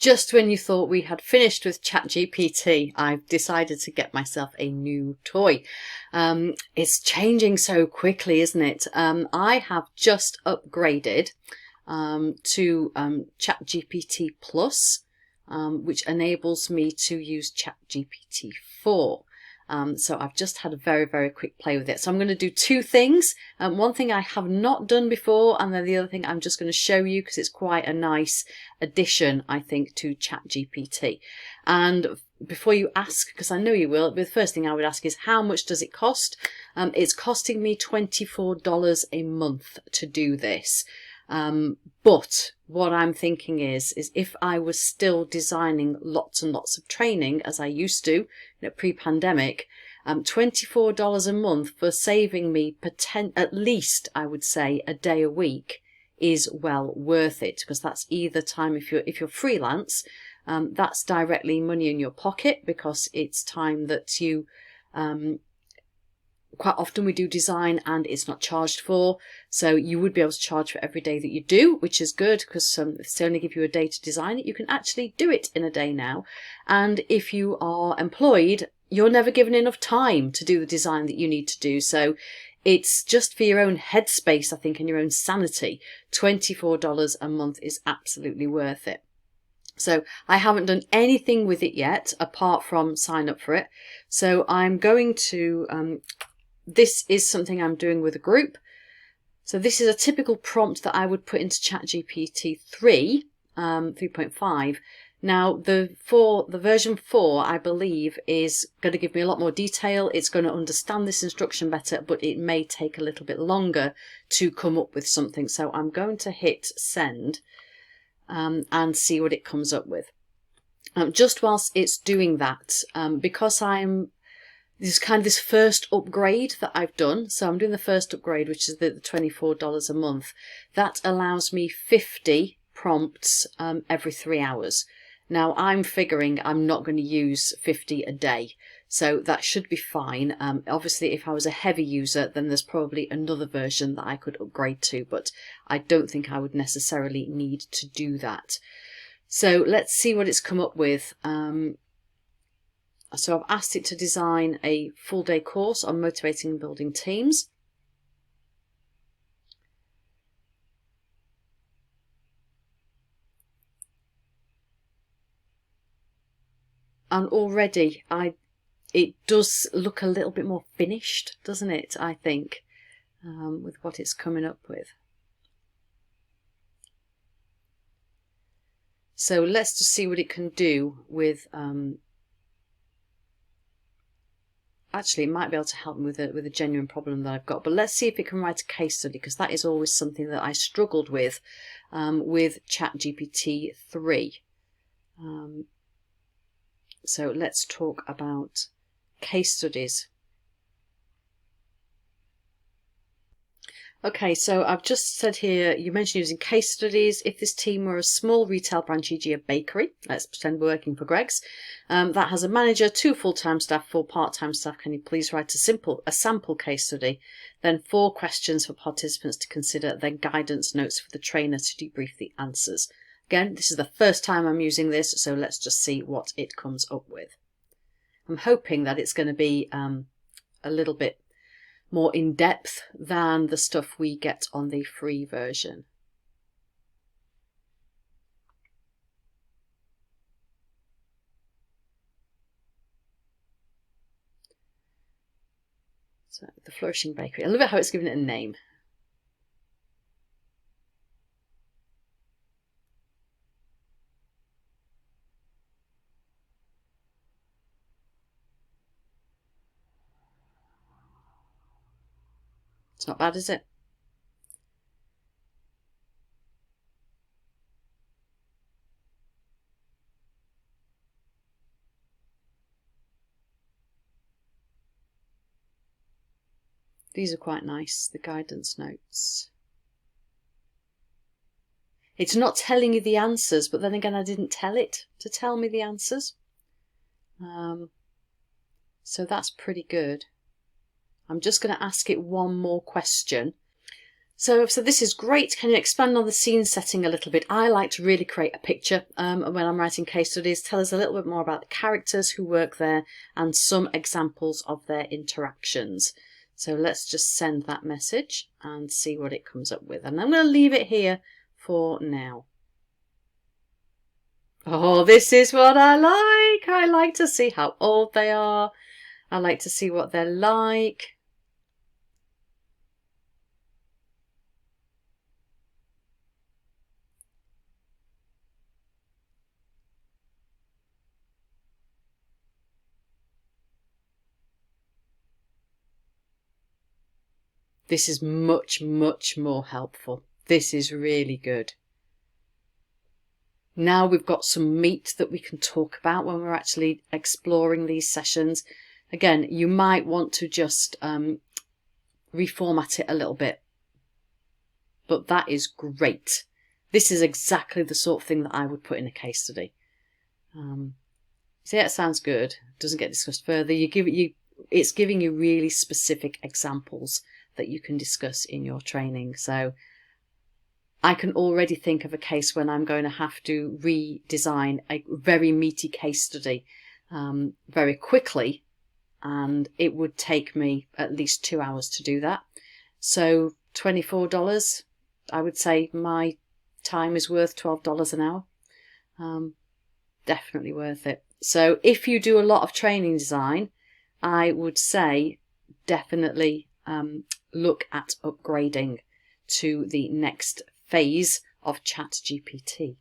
Just when you thought we had finished with ChatGPT, I've decided to get myself a new toy. It's changing so quickly, isn't it? I have just upgraded to ChatGPT4, which enables me to use ChatGPT4. So I've just had a very, very quick play with it. So I'm going to do two things. One thing I have not done before, and then the other thing I'm just going to show you because it's quite a nice addition, I think, to ChatGPT. And before you ask, because I know you will, the first thing I would ask is how much does it cost? It's costing me $24 a month to do this. But what I'm thinking is if I was still designing lots and lots of training as I used to, pre-pandemic, $24 a month for saving me at least, I would say, a day a week is well worth it, because that's either time, if you're freelance, that's directly money in your pocket, because it's time that you quite often we do design and it's not charged for, so you would be able to charge for every day that you do, which is good, because if they only give you a day to design it, you can actually do it in a day now. And if you are employed, you're never given enough time to do the design that you need to do, so it's just for your own headspace, I think, and your own sanity. $24 a month is absolutely worth it. So I haven't done anything with it yet apart from sign up for it, so I'm going to this is something I'm doing with a group. So this is a typical prompt that I would put into ChatGPT 3.5. Now the version 4, I believe, is going to give me a lot more detail. It's going to understand this instruction better, but it may take a little bit longer to come up with something. So I'm going to hit send and see what it comes up with. Just whilst it's doing that, because this is kind of this first upgrade that I've done. So I'm doing the first upgrade, which is the $24 a month. That allows me 50 prompts every 3 hours. Now I'm figuring I'm not going to use 50 a day, so that should be fine. Obviously, if I was a heavy user, then there's probably another version that I could upgrade to, but I don't think I would necessarily need to do that. So let's see what it's come up with. So I've asked it to design a full-day course on motivating and building teams. And already it does look a little bit more finished, doesn't it, I think, with what it's coming up with. So let's just see what it can do with actually, it might be able to help me with a genuine problem that I've got. But let's see if it can write a case study, because that is always something that I struggled with ChatGPT4. So let's talk about case studies. Okay, so I've just said here, you mentioned using case studies. If this team were a small retail branch, e.g. a bakery, let's pretend we're working for Greggs, that has a manager, 2 full-time staff, 4 part-time staff, can you please write a sample case study, then 4 questions for participants to consider, then guidance notes for the trainer to debrief the answers. Again, this is the first time I'm using this, so let's just see what it comes up with. I'm hoping that it's going to be a little bit more in depth than the stuff we get on the free version. So the Flourishing Bakery. I love it how it's given it a name. It's not bad, is it? These are quite nice, the guidance notes. It's not telling you the answers, but then again, I didn't tell it to tell me the answers. So that's pretty good. I'm just going to ask it one more question. So this is great. Can you expand on the scene setting a little bit? I like to really create a picture when I'm writing case studies. Tell us a little bit more about the characters who work there and some examples of their interactions. So let's just send that message and see what it comes up with. And I'm going to leave it here for now. Oh, this is what I like. I like to see how old they are. I like to see what they're like. This is much, much more helpful. This is really good. Now we've got some meat that we can talk about when we're actually exploring these sessions. Again, you might want to just reformat it a little bit, but that is great. This is exactly the sort of thing that I would put in a case study. See, that sounds good. Doesn't get discussed further. It's giving you really specific examples that you can discuss in your training. So I can already think of a case when I'm going to have to redesign a very meaty case study very quickly, and it would take me at least 2 hours to do that. So $24, I would say my time is worth $12 an hour. Definitely worth it. So if you do a lot of training design, I would say definitely look at upgrading to the next phase of ChatGPT.